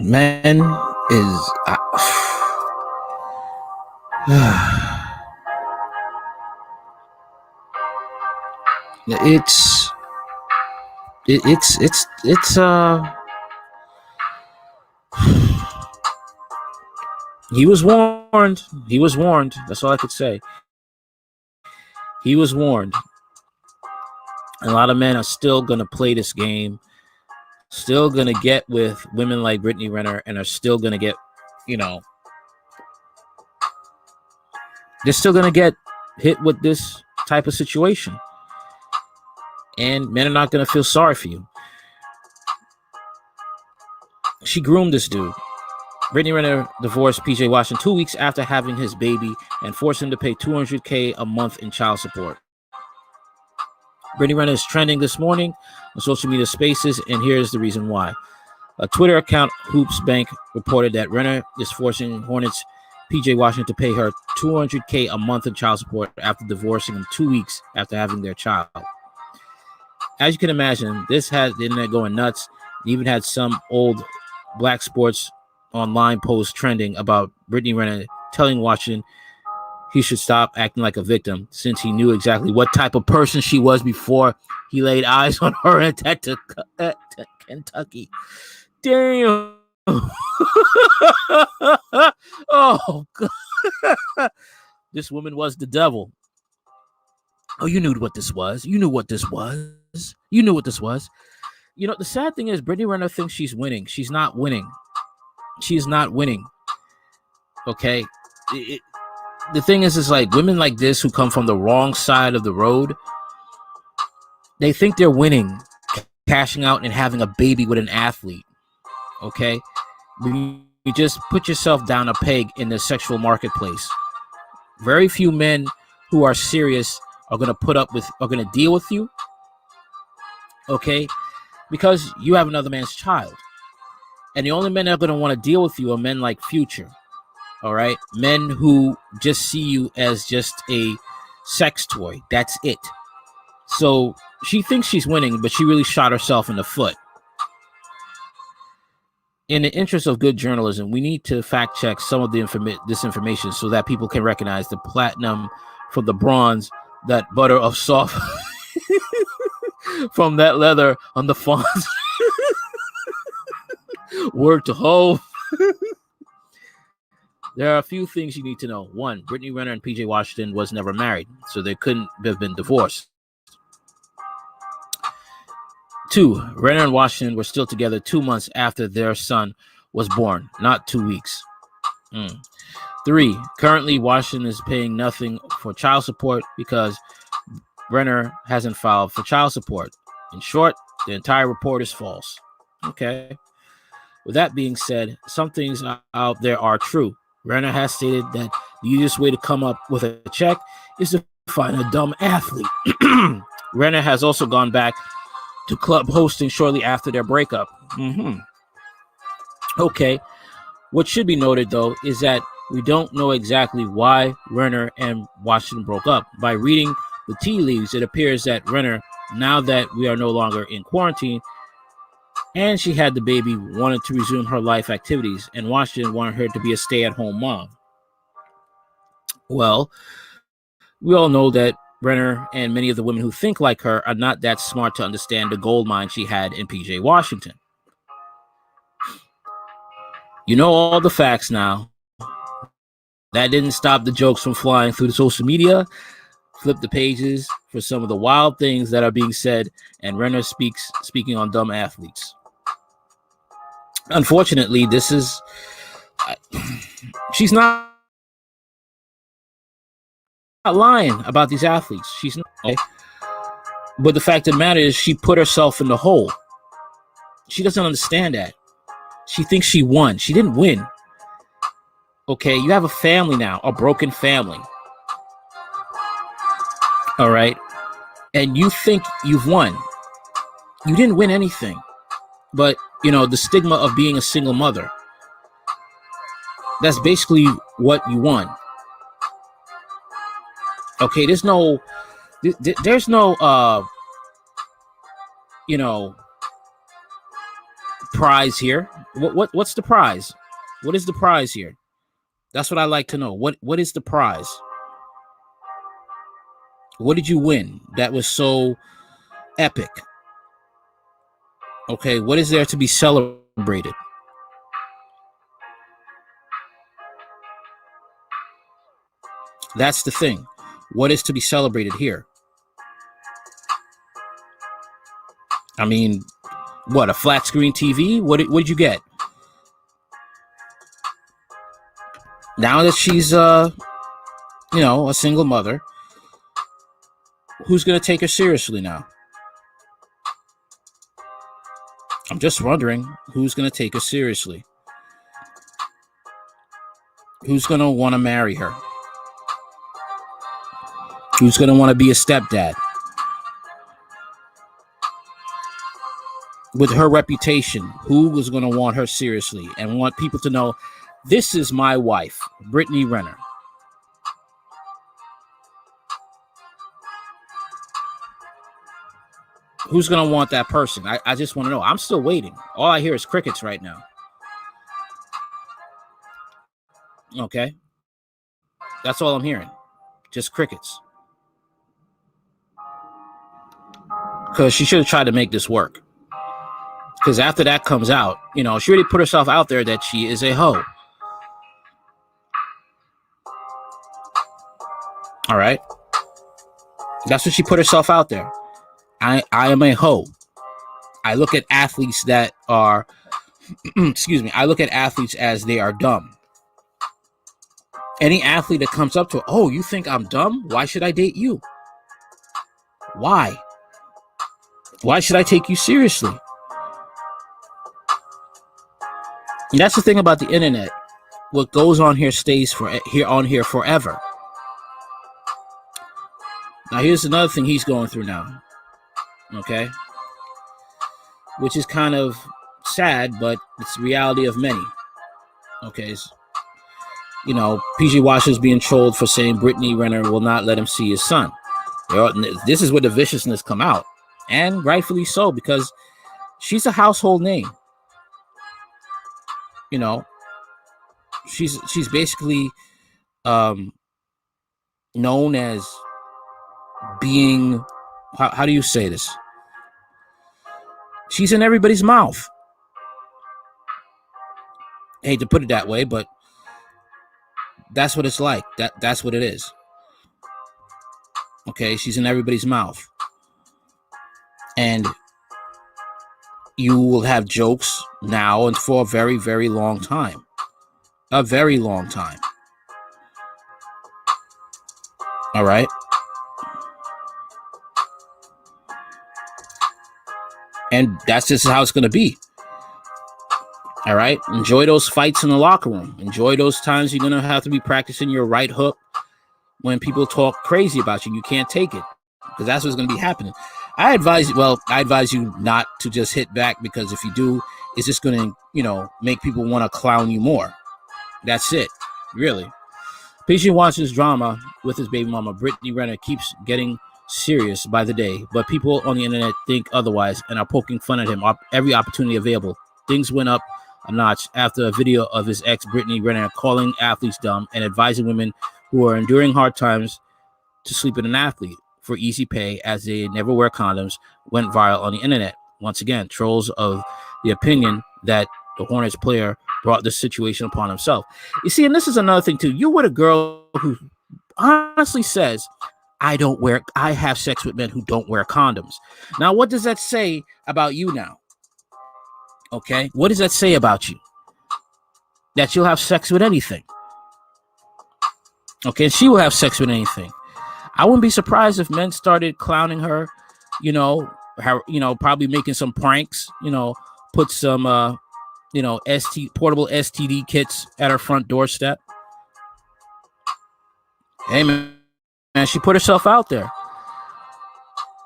Men is he was warned. He was warned. That's all I could say. He was warned. And a lot of men are still going to play this game, still going to get with women like Brittany Renner, and are still going to get, they're still going to get hit with this type of situation. And men are not going to feel sorry for you. She groomed this dude. Brittany Renner divorced PJ Washington 2 weeks after having his baby and forced him to pay $200K a month in child support. Brittany Renner is trending this morning on social media spaces, and here's the reason why. A Twitter account, Hoops Bank, reported that Renner is forcing Hornets PJ Washington to pay her $200K a month in child support after divorcing him 2 weeks after having their child. As you can imagine, this had the internet going nuts. It even had some old Black sports online posts trending about Brittany Renner telling Washington he should stop acting like a victim, since he knew exactly what type of person she was before he laid eyes on her at Kentucky. Damn. Oh, God. This woman was the devil. Oh, you knew what this was. You knew what this was. You knew what this was. The sad thing is Brittany Renner thinks she's winning. She's not winning. She's not winning. Okay? The thing is like women like this who come from the wrong side of the road, they think they're winning, cashing out and having a baby with an athlete. Okay? You just put yourself down a peg in the sexual marketplace. Very few men who are serious are going to deal with you. Okay? Because you have another man's child. And the only men that are going to want to deal with you are men like Future. All right? Men who just see you as just a sex toy. That's it. So she thinks she's winning, but she really shot herself in the foot. In the interest of good journalism, we need to fact check some of this information so that people can recognize the platinum from the bronze, that butter of soft from that leather on the fonts. Word to hoe. There are a few things you need to know. One, Brittany Renner and PJ Washington was never married, so they couldn't have been divorced. Two, Renner and Washington were still together 2 months after their son was born, not 2 weeks. 3, currently Washington is paying nothing for child support because Renner hasn't filed for child support. In short, the entire report is false. Okay. With that being said, some things out there are true. Renner has stated that the easiest way to come up with a check is to find a dumb athlete. Renner has also gone back to club hosting shortly after their breakup. Okay. What should be noted, though, is that we don't know exactly why Renner and Washington broke up. By reading the tea leaves, it appears that Renner, now that we are no longer in quarantine, and she had the baby, wanted to resume her life activities, and Washington wanted her to be a stay-at-home mom. Well, we all know that Renner and many of the women who think like her are not that smart to understand the gold mine she had in PJ Washington. You know all the facts now. That didn't stop the jokes from flying through the social media. Flip the pages for some of the wild things that are being said, and Renner speaking on dumb athletes. Unfortunately, she's not lying about these athletes. She's not. Okay? But the fact of the matter is she put herself in the hole. She doesn't understand that. She thinks she won. She didn't win. Okay, you have a family now, a broken family. All right. And you think you've won. You didn't win anything. But, the stigma of being a single mother. That's basically what you won. Okay, there's no prize here. What's the prize? What is the prize here? That's what I like to know. What is the prize? What did you win that was so epic? Okay, what is there to be celebrated? That's the thing. What is to be celebrated here? I mean, what, a flat screen TV? What did you get? Now that she's a single mother, who's going to take her seriously now? I'm just wondering who's going to take her seriously. Who's going to want to marry her? Who's going to want to be a stepdad? With her reputation, who was going to want her seriously and want people to know, this is my wife, Brittany Renner. Who's going to want that person? I just want to know. I'm still waiting. All I hear is crickets right now. Okay. That's all I'm hearing. Just crickets. Because she should have tried to make this work. Because after that comes out, she already put herself out there that she is a hoe. All right. That's what she put herself out there. I am a hoe. I look at athletes that are, I look at athletes as they are dumb. Any athlete that comes up to, oh, you think I'm dumb? Why should I date you? Why? Why should I take you seriously? And that's the thing about the internet. What goes on here stays here forever. Now, here's another thing he's going through now. Okay? Which is kind of sad, but it's the reality of many. Okay? PJ Washington's being trolled for saying Brittany Renner will not let him see his son. This is where the viciousness come out. And rightfully so, because she's a household name. She's basically known as being, how do you say this? She's in everybody's mouth. I hate to put it that way, but that's what it's like. That's what it is. Okay, she's in everybody's mouth. And you will have jokes now and for a very, very long time. A very long time. All right? And that's just how it's going to be. All right? Enjoy those fights in the locker room. Enjoy those times you're going to have to be practicing your right hook when people talk crazy about you. You can't take it because that's what's going to be happening. I advise you not to just hit back, because if you do, it's just going to, make people want to clown you more. That's it, really. PJ Washington's drama with his baby mama, Brittany Renner, keeps getting serious by the day, but people on the internet think otherwise and are poking fun at him every opportunity available. Things went up a notch after a video of his ex, Brittany Renner, calling athletes dumb and advising women who are enduring hard times to sleep with an athlete for easy pay as they never wear condoms went viral on the internet. Once again, trolls of the opinion that the Hornets player brought this situation upon himself. You see, and this is another thing too. You're with a girl who honestly says, I have sex with men who don't wear condoms. Now, what does that say about you now? Okay. What does that say about you? That you'll have sex with anything. Okay. And she will have sex with anything. I wouldn't be surprised if men started clowning her, probably making some pranks, put some, portable STD kits at her front doorstep. Hey, man, she put herself out there.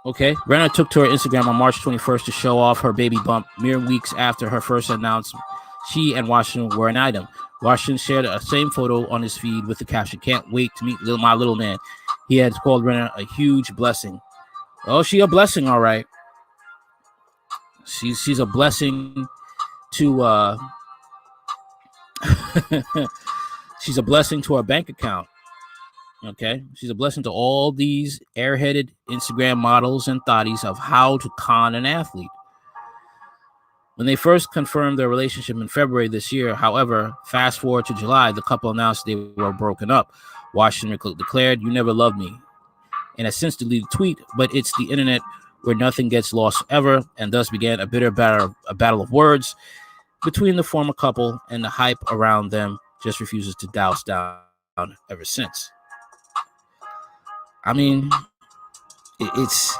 Okay. Renner took to her Instagram on March 21st to show off her baby bump mere weeks after her first announcement She and Washington were an item. Washington shared a same photo on his feed with the caption, "Can't wait to meet my little man." He had called Renner a huge blessing. Oh, she a blessing, all right. She's a blessing to she's a blessing to our bank account. Okay, she's a blessing to all these airheaded Instagram models and thotties of how to con an athlete. When they first confirmed their relationship in February this year, however, fast forward to July, the couple announced they were broken up. Washington declared, "You never loved me," and has since deleted the tweet, but it's the internet where nothing gets lost ever, and thus began a bitter battle of words between the former couple, and the hype around them just refuses to douse down ever since. I mean, it's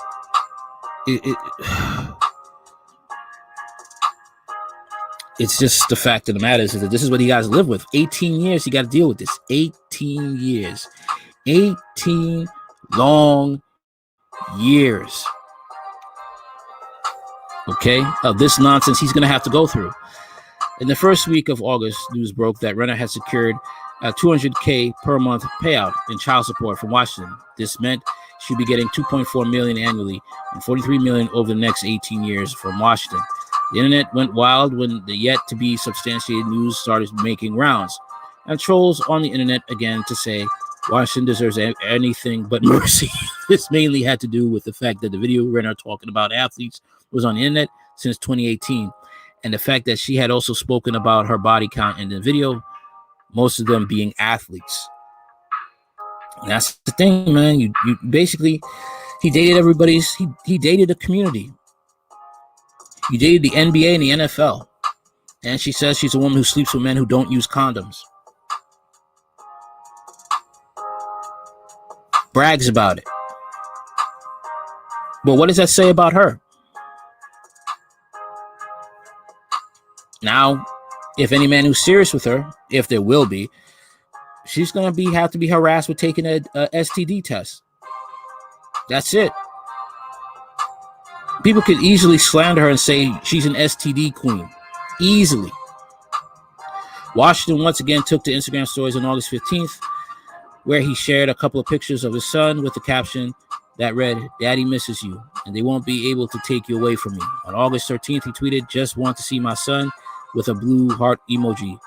just the fact of the matter is that this is what you guys live with. 18 years, you got to deal with this. 18 years. 18 long years. Okay? Of this nonsense he's going to have to go through. In the first week of August, news broke that Renner had secured a $200K per month payout in child support from Washington. This meant she'd be getting $2.4 million annually and $43 million over the next 18 years from Washington. The internet went wild when the yet-to-be substantiated news started making rounds, and trolls on the internet again to say Washington deserves anything but mercy. This mainly had to do with the fact that the video Renner talking about athletes was on the internet since 2018, and the fact that she had also spoken about her body count in the video, most of them being athletes. And that's the thing, man. You basically, he dated everybody's, he dated the community. He dated the NBA and the NFL. And she says she's a woman who sleeps with men who don't use condoms. Brags about it. But what does that say about her? Now, if any man who's serious with her, if there will be, she's going to have to be harassed with taking a STD test. That's it. People could easily slander her and say she's an STD queen. Easily. Washington once again took to Instagram stories on August 15th, where he shared a couple of pictures of his son with the caption that read, "Daddy misses you, and they won't be able to take you away from me." On August 13th, he tweeted, "Just want to see my son," with a blue heart emoji.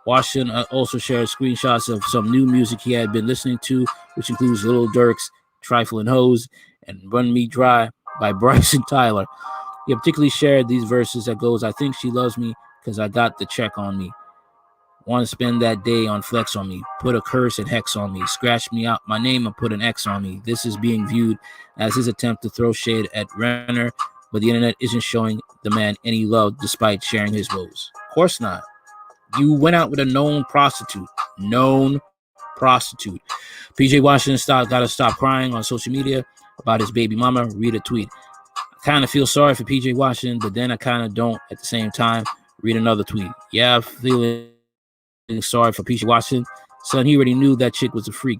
Washington also shared screenshots of some new music he had been listening to, which includes Lil Durk's "Triflin' Hoes" and "Run Me Dry" by Bryson Tyler. He particularly shared these verses that goes, "I think she loves me because I got the check on me. Want to spend that day on flex on me. Put a curse and hex on me. Scratch me out my name and put an X on me." This is being viewed as his attempt to throw shade at Renner, but the internet isn't showing the man any love despite sharing his woes. Of course not. You went out with a known prostitute. PJ Washington got to stop crying on social media about his baby mama. Read a tweet. I kind of feel sorry for PJ Washington, but then I kind of don't at the same time. Read another tweet. Yeah, I'm feeling sorry for PJ Washington. Son, he already knew that chick was a freak.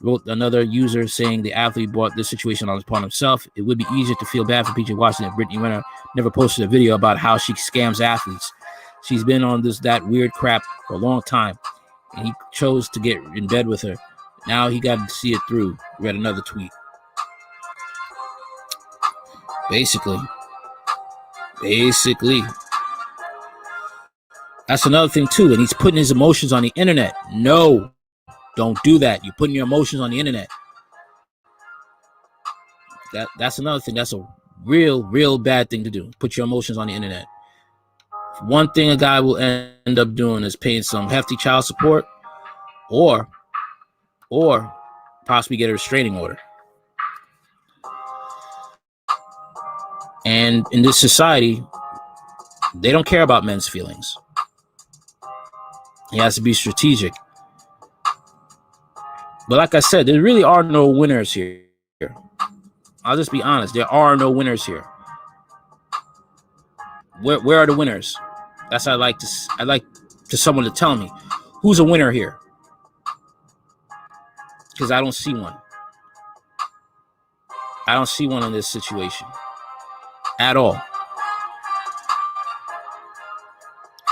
Wrote another user saying the athlete brought this situation upon himself. It would be easier to feel bad for PJ Washington if Brittany Renner never posted a video about how she scams athletes. She's been on that weird crap for a long time, and he chose to get in bed with her. Now he got to see it through. Read another tweet. Basically. That's another thing too, and he's putting his emotions on the internet. No, don't do that. You're putting your emotions on the internet. That's another thing. That's a real bad thing to do. Put your emotions on the internet. One thing a guy will end up doing is paying some hefty child support, or possibly get a restraining order. And in this society, they don't care about men's feelings. He has to be strategic. But like I said, there really are no winners here. I'll just be honest. There are no winners here. Where are the winners? That's what I'd like to someone to tell me. Who's a winner here? Because I don't see one. I don't see one in this situation. At all.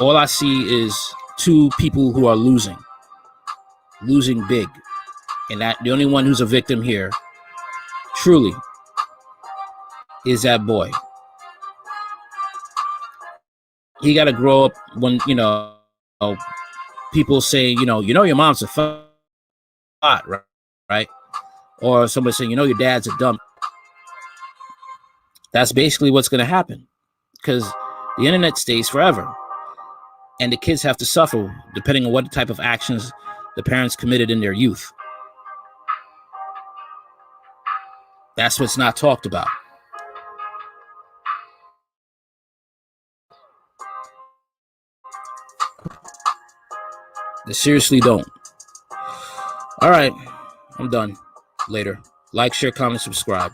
all I see is two people who are losing big. And that the only one who's a victim here, truly, is that boy. He got to grow up when, people say, your mom's a thought, right? Or somebody saying, your dad's a dumb. That's basically what's going to happen, because the internet stays forever. And the kids have to suffer depending on what type of actions the parents committed in their youth. That's what's not talked about. They seriously don't. All right, I'm done. Later. Like, share, comment, subscribe.